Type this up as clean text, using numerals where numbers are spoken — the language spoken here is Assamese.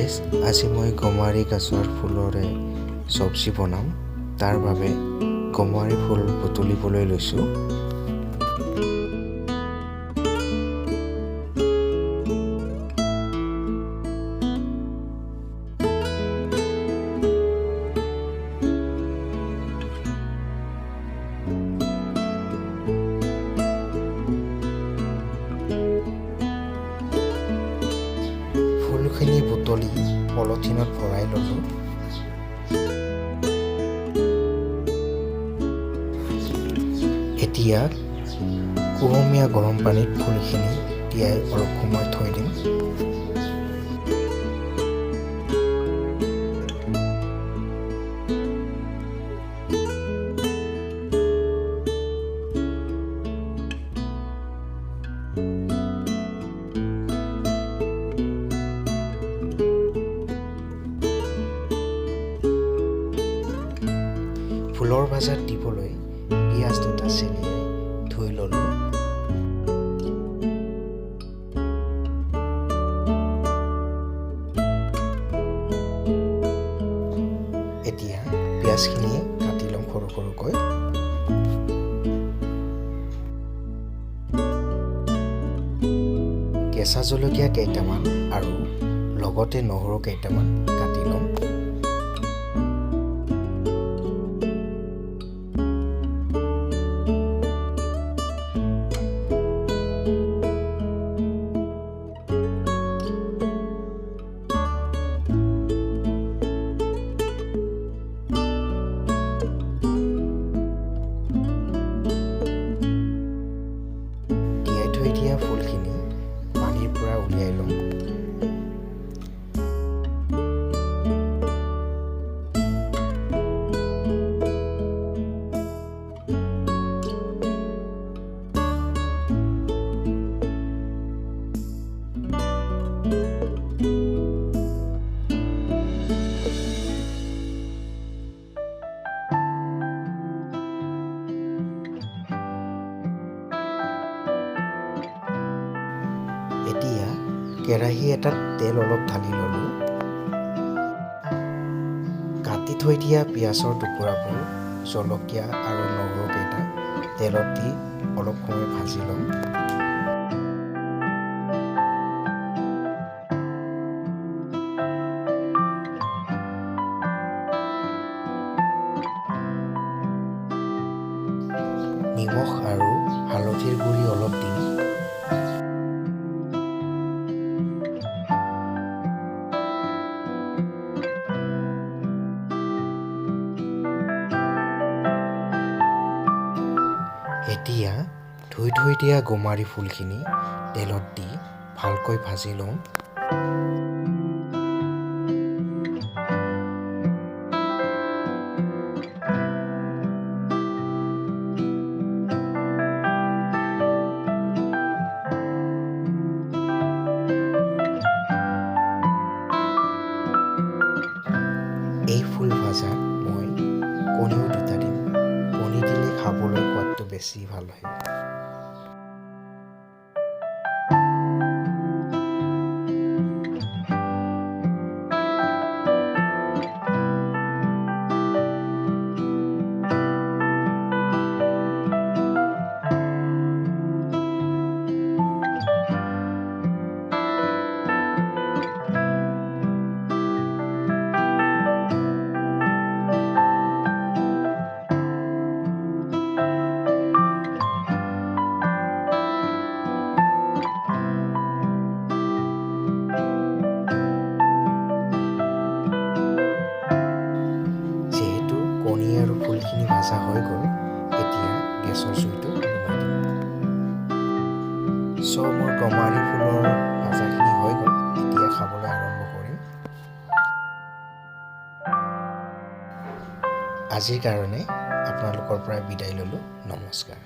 গাইজ, আজি মই গমাৰি গছৰ ফুলৰে চব্জি বনাম। তাৰ বাবে গমাৰি ফুল বুটলিবলৈ লৈছোঁ। ফুলখিনি বুটলি পলিথিনত ভৰাই ল'লোঁ। এতিয়া কুহুমীয়া গৰম পানীত ফুলখিনি তিয়াই অলপ সময় থৈ দিম। ফুলৰ ভাজাত দিবলৈ পিঁয়াজ দুটা চেলিয়াই ধুই ল'লোঁ। এতিয়া পিঁয়াজখিনি কাটি ল'ম সৰু সৰুকৈ। কেঁচা জলকীয়া কেইটামান আৰু লগতে নহৰু কেইটামান কাটি ল'ম। থৈ দিয়া ফুলখিনি পানীৰ পৰা উলিয়াই ল'ম। এতিয়া কেৰাহী এটাত তেল অলপ ঢালি ল'লোঁ। কাটি থৈ দিয়া পিঁয়াজৰ টুকুৰাবোৰ জলকীয়া আৰু নহৰু কেইটা তেলত দি অলপ সময় ভাজি ল'ম। নিমখ আৰু হালধিৰ গুড়ি অলপ দিম। এতিয়া ধুই দিয়া গমাৰি ফুলখিনি তেলত দি ভালকৈ ভাজি লওঁ। এই ফুল ভাজাত মই কণীও দুটা দিম। কণী দিলে খাবলৈ সোৱাদটো বেছি ভাল হয়। কণী আৰু ফুলখিনি ভাজা হৈ গ'ল। এতিয়া গেছৰ জুইটো নুমাই দিম। মোৰ গমাৰি ফুলৰ ভাজাখিনি হৈ গ'ল। এতিয়া খাবলৈ আৰম্ভ কৰিম। আজিৰ কাৰণে আপোনালোকৰ পৰা বিদায় ল'লোঁ। নমস্কাৰ।